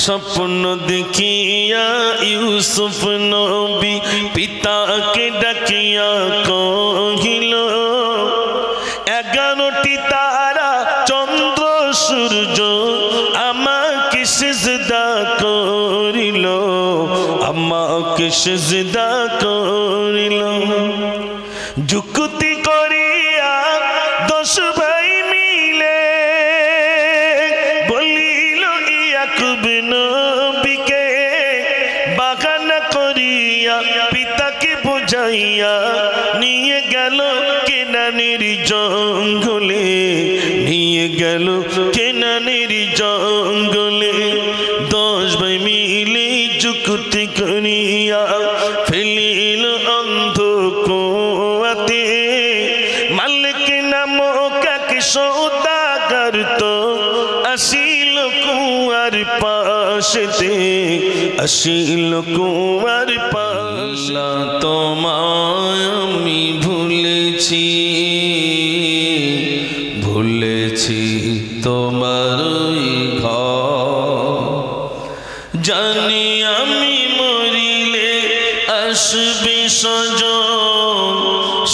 স্বপ্ন দেখিয়া ইউসুফ নবী পিতাকে ডাকিয়া কহিল, 11টি তারা চন্দ্র সূর্য আমাকে সিজদা করিল, আমাকে সিজদা করিল। যুক্তি করিয়া 10 ভাই মিলে বলিল ইয়াকুব নবীকে, বাগানা করিয়া পিতাকে বোঝাইয়া নিয়ে গেল কেনানের জঙ্গলে, নিয়ে গেল কেনানের জঙ্গলে। 10 ভাই মিলে যুক্তি করিয়া ফেলিল অন্ধকুয়াতে, মালিক নামক এক সওদাগর তো আসিল কুয়ার পাশেতে, আসিল কুয়ার পাশে। তোমায় আমি ভুলেছি, ভুলেছি তোমার ঘর, জানি আমি মরিলে আসবে সজন,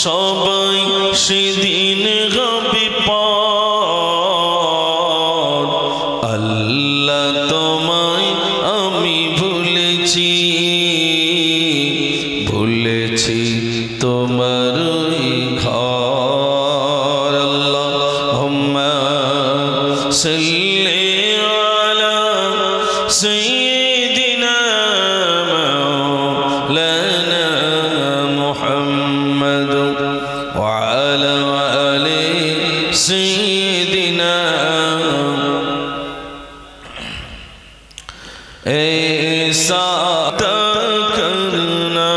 সবাই সেদিন হবে পর। আল্লাহ তোমায় আমি ভুলেছি, ভুলেছি তোমার ঘর। আল্লাহুম্মা সাল্লি আলা সাইয়্যিদিনা মাওলানা মুহাম্মদ ওয়া আলা আলি সাইয়্যিদিনা। ऐसा करना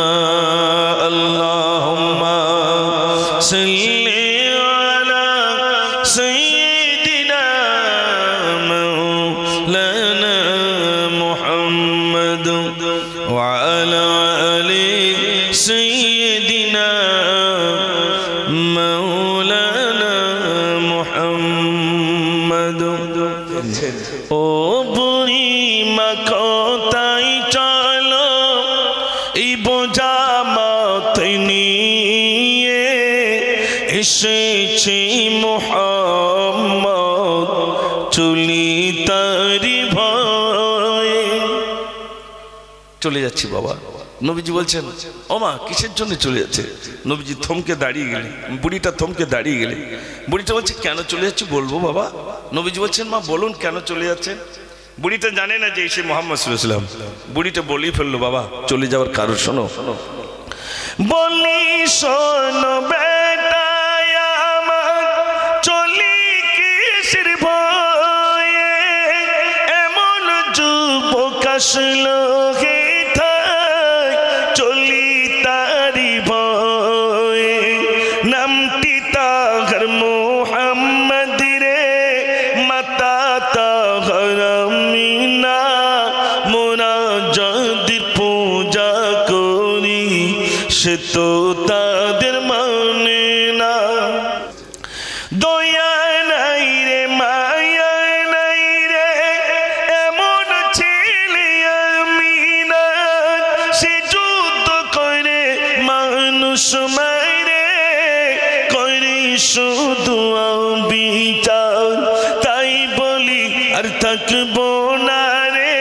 अल्लाहुम्मा सल्ली अला सय्यिदिना मौलाना मुहम्मद व अला आलि सय्यिदिना मौलाना मुहम्मद। ओ बुरी কোথায় চলো এই বোঝা মাথায় নিয়ে, এসেছে মুহাম্মদ চলি তারি ভয়ে। চলে যাচ্ছি বাবা। নবীজি বলছেন, ও মা কিসের জন্য চলে যাচ্ছে? নবীজি থমকে দাঁড়িয়ে গেলেন, বুড়িটা থমকে দাঁড়িয়ে গেলেন। বুড়িটা বলছে, কেন চলে যাচ্ছি বলবো বাবা? নবীজি বলছেন, মা বলুন কেন চলে যাচ্ছেন? বুড়িটা জানে না যে সে মুহাম্মদ সাল্লাল্লাহু আলাইহি ওয়াসাল্লাম। বুড়িটা বলেই ফেললো, বাবা চলে যাওয়ার কারণ শোনো। বলি শোনো বেটা আমার, চলি কিসের ভয়ে, এমন যুবক আসলো হেথায় চলি তারি ভয়ে। নামটি তাহার মুহাম্মদ রে, মাতা তাহার আমিনা, মোরা যদি পূজা করি সে তো তাদের মানে না। দয়া নাই রে মায়া নাই রে, এমন ছেলে আমিনা, সে যুদ্ধ করে মানুষ মারে, করে শুধু বিচার। তাই বলি আর থাকবো না রে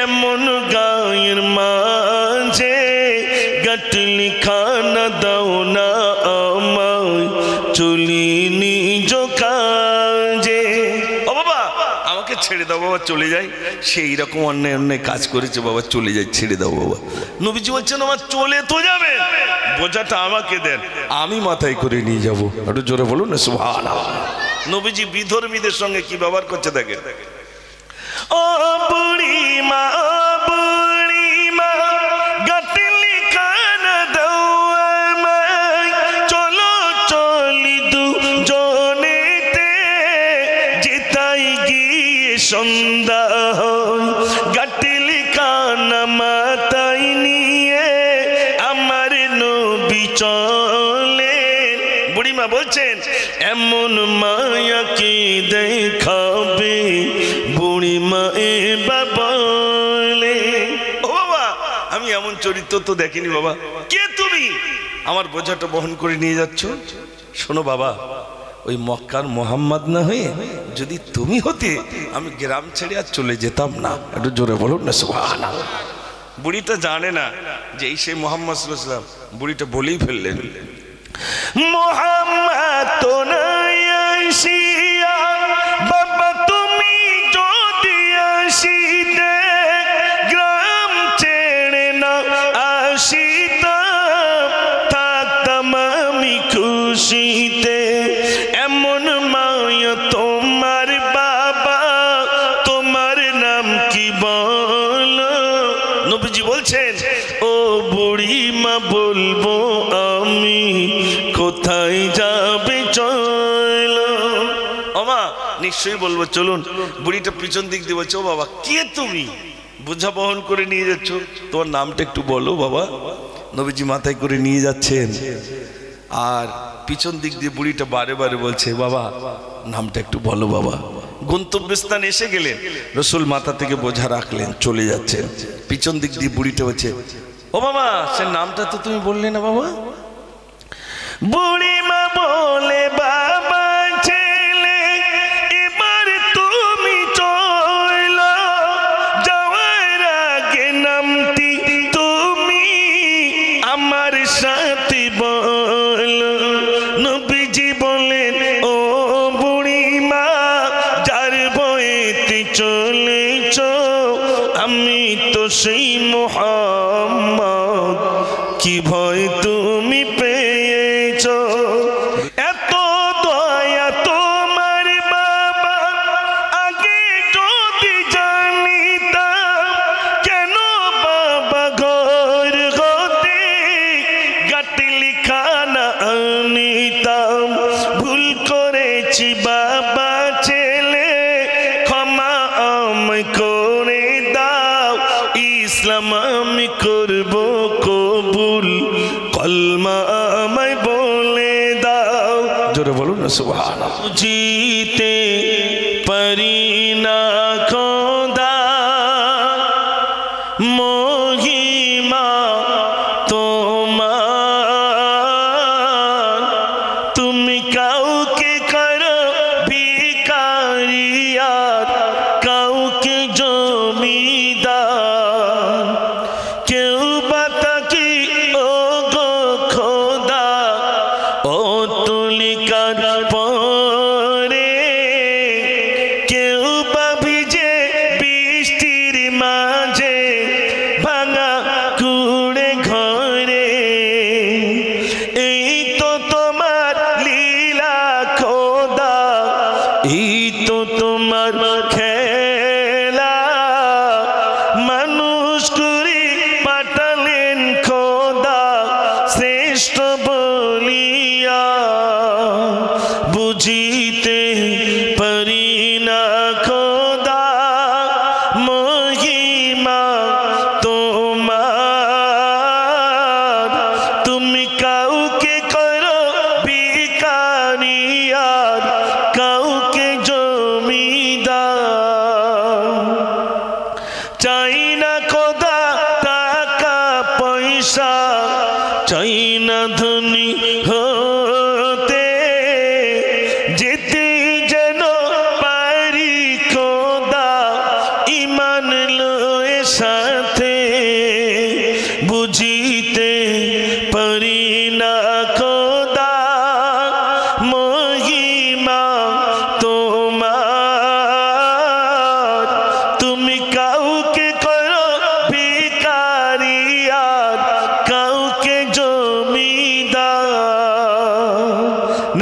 এমন গায়ের মাঝে, গাটলি খানা দাও না আমায় চলি নিজ কাজে। ও বাবা আমাকে ছেড়ে দাও বাবা, চলে যাই। সেই রকম অন্যায় অন্যায় কাজ করেছে বাবা, চলে যাই, ছেড়ে দাও বাবা। নবীজি বলছেন, আমার চলে তো যাবে, বোঝাটা আমাকে দেন, আমি মাথায় করে নিয়ে যাবো। একটু জোরে বলুন না সুবহানাল্লাহ। নবীজি বিধর্মীদের সঙ্গে কি ব্যবহার করছে দেখে। ও বুড়ি মা, বুড়ি মা, গাটলি খানা দাও আমায়, চলো চলি দুজনেতে, যেতাই গিয়ে সন্ধ্যা হয়, গাটলি খানা মাথায় নিয়ে আমার নবী চলে। বুড়িমা বলছেন, এমন মায়া কি দেখাবে বুড়িমা এ বাবা এমন চরিত্র তো দেখিনি বাবা। কে তুমি? আমার বোঝাটা বহন করে নিয়ে যাচ্ছ? শোনো বাবা, ওই মক্কার মোহাম্মদ না হয়ে যদি তুমি হতে আমি গ্রাম ছেড়ে আর চলে যেতাম না। একটু জোরে বলুন না সুবহানাল্লাহ। বুড়িটা জানে না যে এই সেই মোহাম্মদ সাল্লাল্লাহু আলাইহি ওয়াসাল্লাম। বুড়িটা বলেই ফেললেন, মোহাম্মদ তো নাই আসিয়া, বাবা তুমি যদি আসিতে গ্রাম ছেড়ে না আসিতাম, থাকতাম আমি খুশিতে। এমন মায়া তোমার বাবা, তোমার নাম কি বলো? নবীজি বলছেন, ও বুড়ি মা বলবো আমি, কোথায় যাবে চলো। ও মা, নিশ্চয়ই বলবো চলুন। বুড়িটা পিছন দিক দিয়ে বলছে, ও বাবা কে তুমি? বোঝা বহন করে নিয়ে যাচ্ছ, তোমার নামটা একটু বলো বাবা। নবীজি মাথায় করে নিয়ে যাচ্ছেন, আর পিছন দিক দিয়ে বুড়িটা বারে বারে বলছে, বাবা নামটা একটু বলো বাবা। গন্তব্যস্থানে এসে গেলেন, রসুল মাথা থেকে বোঝা রাখলেন, চলে যাচ্ছেন। পিছন দিক দিয়ে বুড়িটা বলছে, ও বাবা সে নামটা তো তুমি বললে না বাবা। বুড়ি মা বলে, বাবা ছেলে এবার তুমি চলো, যাওয়ার আগে নামটি তুমি আমার সাথে বলো। নবীজি বলেন, ও বুড়ি মা যার বয়েতে চলেছ, আমি তো সেই মুহাম্মদ, কি ভয় তুমি পেয়েছ? এত দয়া তোমার বাবা, আগে যদি জানিতাম, কেন বাবা ঘর হতে গাটলি খানা আনিতাম। ভুল করেছি বাবা ছেলে, ক্ষমা আমায় করে দাও, ইসলাম আমি করব কবুল, কলমা আমায় বলে দাও। জোরে বলুন না সুবহানাল্লাহ। জিতে পারি না খোদা, মহিমা তোমার, তুমি কাউকে করো ভিখারিয়াত, কাউকে জমিদার, কেউ বাতাকি ও গো খোদা, ও তুলিকার পরে, কেউ বা ভিজে বৃষ্টির মাঝে ভাঙা কুড়ে ঘরে। এই তো তোমার লীলা খোদা, এই তো তোমার খেলা, মানুষ করে পাঠালেন খোদা শ্রেষ্ঠ বলিয়া। বুঝিতে পারি না খোদা, মহিমা তোমার, তুমি কাউকে করো ভিখারিয়াত, কাউকে জমিদার। চাই না খোদা টাকা পয়সা, চাই না ধনী হতে, যেতে যেন পারি খোদা ঈমান লয়ে সাথে। বুঝিতে পারি না খোদা, মহিমা তোমার, তুমি কাউকে করো ভিখারিয়াত, কাউকে জমিদার।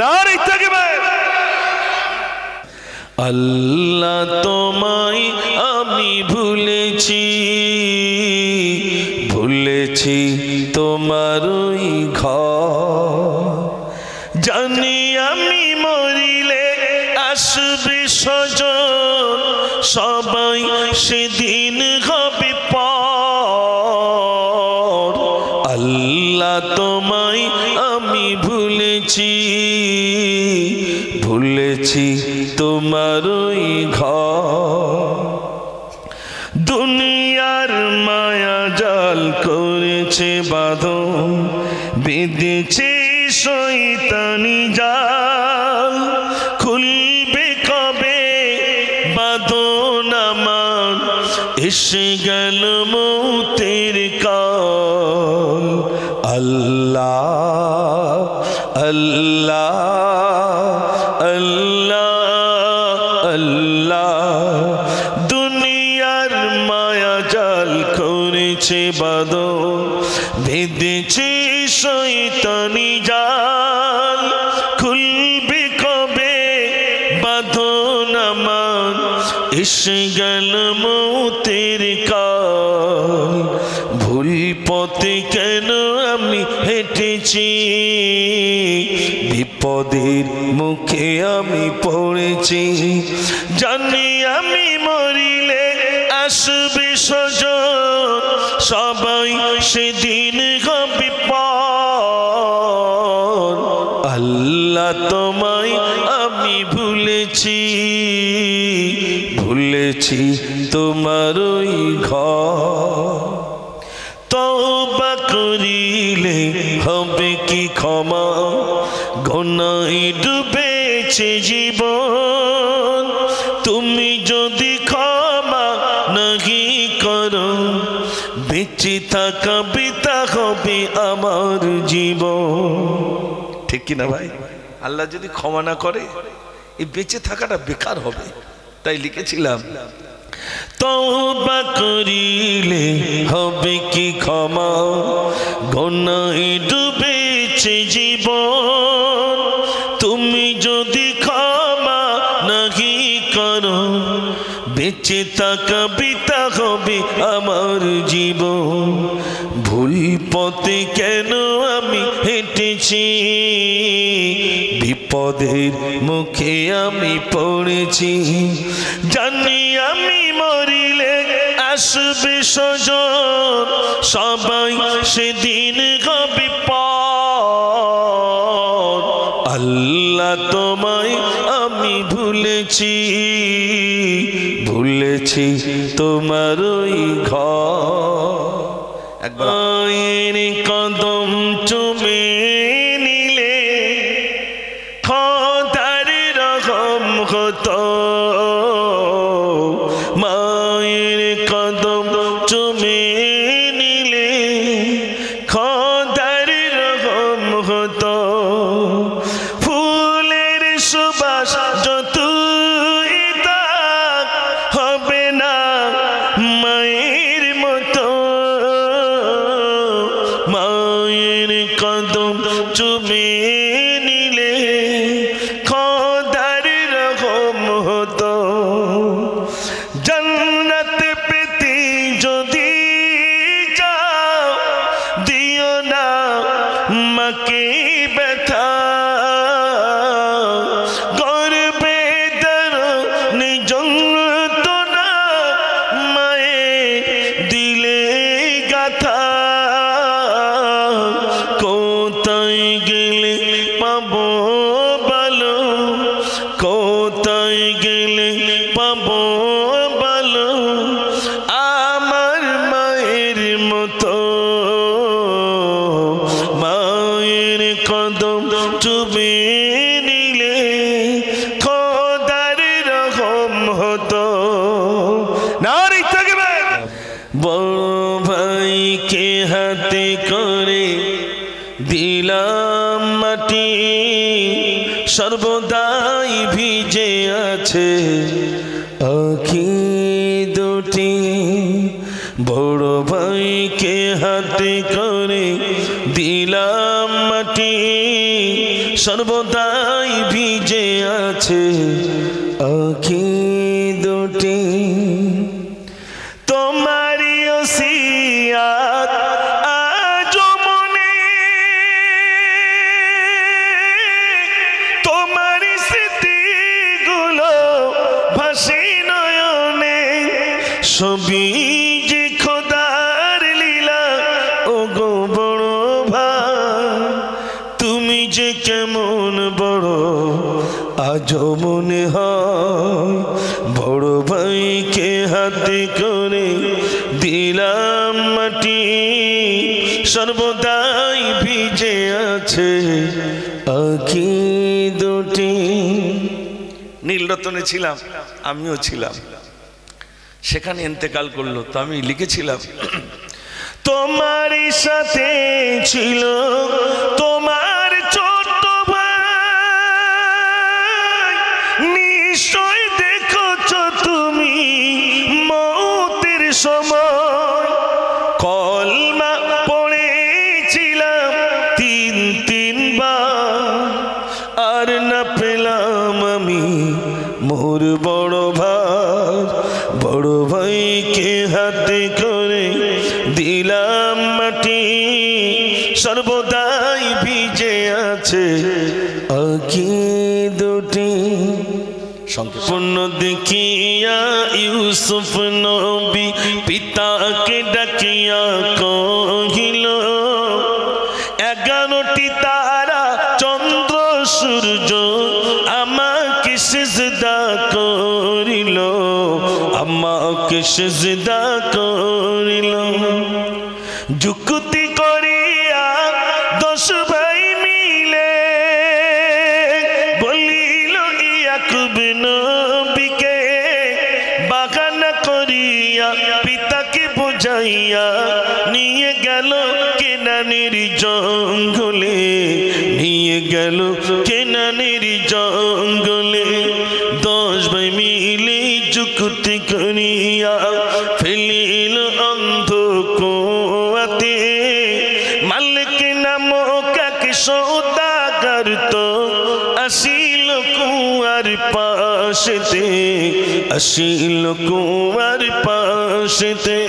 নারে তাকবীর। আল্লাহ তোমায় আমি ভুলেছি, ভুলেছি তোমার ওই ঘর, জানি আমি মরিলে আসবে স্বজন, সবাই সেদিন হবে পর। আল্লাহ তোমায় আমি ভুলেছি, ভুলেছি তোমার ওই ঘর, দুনিয়ার মায়া জাল করেছে বাঁধন, বেঁধেছে শয়তানি জাল, খুলবে কবে বাঁধন আমার, এসে গেল মৌতের কাল। আল্লাহ আল্লাহ আল্লাহ আল্লাহ, দুনিয়ার মায়া জাল করেছে বাঁধন, বেঁধেছে শয়তানি জাল, খুলবে কবে বাঁধন আমার, এসে গেল মৌতের কাল। ভুল পথে কেন আমি হেঁটেছি, বিপদের মুখে আমি পড়েছি, জানি আমি মরিলে আসবে স্বজন, সবাই সেদিন হবে পর। আল্লাহ তোমায় আমি ভুলেছি, ভুলেছি তোমার ওই ঘর। তওবা করিলে হবে কি ক্ষমা, গুনাহে ডুবেছে জীবন, তুমি যদি ক্ষমা নাহি করো, বেঁচে থাকা বৃথা হবে আমার জীবন। ঠিক কিনা ভাই? আল্লাহ যদি ক্ষমা না করে এই বেঁচে থাকাটা বেকার হবে। তাই লিখেছিলাম, তওবা করিলে হবে কি ক্ষমা, গুনাহে ডুবেছে জীবন, তুমি যদি ক্ষমা নাহি করো, বেঁচে থাকা বৃথা হবে আমার জীবন। ভুল পথে কেন আমি হেঁটেছি, বিপদের মুখে আমি পড়েছি, জানি আমি মরিলে আসবে স্বজন, সবাই সেদিন হবে পর। আল্লাহ তোমায় আমি ভুলেছি, ভুলেছি তোমার ওই ঘর। একবার কদম চুমে নিলে খোদার রহম হতো, মায়ের কদম চুমে নিলে খোদার রহম হতো, ফুলের সুবাস যতই থাক হবে না মায়ের মতো, মায়ের কদম চুমে নিলে খোদার রহম হতো। জান্নাত পেতে যদি চাও, দিও না মাকে ব্যথা, গর্বে দারুণ যন্ত্রণা মায়ে দিলে গাথা, কোথায় গেলে পাবো বলো, কোথায় গেলে পাবো বলো, আমার মায়ের মতো, মায়ের কদম চুমে নিলে খোদার রহম হতো। নারী থাকবে বড় ভাইকে হাতে করে দিলাম মাটি, সর্বদাই ভিজে আছে আঁখি দুটি, বড় ভাইকে হাতে করে দিলাম মাটি, সর্বদাই ভিজে আছে আঁখি দুটি। তোমারি ওসিয়াত আজও মনে, তোমারি স্মৃতিগুলো ভাসে নয়নে, সবই যে খোদার লীলা ও গো বড় ভাই, তুমি যে কেমন বড় আজও মনে হয়, বড় ভাইকে হাতে করে দিলাম মাটি সর্বদাই ভিজে আছে আঁখি দুটি। নীলরতনে ছিলাম, আমিও ছিলাম, সেখানে ইন্তেকাল করলো, তো আমি লিখেছিলাম তোমারই সাথে ছিল তোমার ছোট ভাই, নিশ্চয় দেখছ তুমি মৌতের সময় কলমা পড়েছিলাম 3 বার, আর না পেলাম আমি মোর বড় ভাইকে হাতে করে দিলাম মাটি সর্বদাই ভিজে আছে আঁখি দুটি। সম্পূর্ণ দেখিয়া ইউসুফ নবী পিতাকে ডাকিয়া কহিল, 11টি তারা চন্দ্র সূর্য আমাকে সিজদা করিল, আমাকে সিজদা করিল। যুক্তি করিয়া 10 ভাই মিলে বলিল ইয়াকুব নবীকে, বাগানা করিয়া পিতাকে বুঝাইয়া নিয়ে গেল কেনানের জঙ্গলে, নিয়ে গেল কেনানের জঙ্গলে। 10 ভাই মিলে যুক্তি করিয়া ফেলিল অন্ধ কুয়াতে, মালিক নামক এক সওদাগর তো আসিল কুয়ার পাশেতে, আসিল কুয়ার পাশেতে।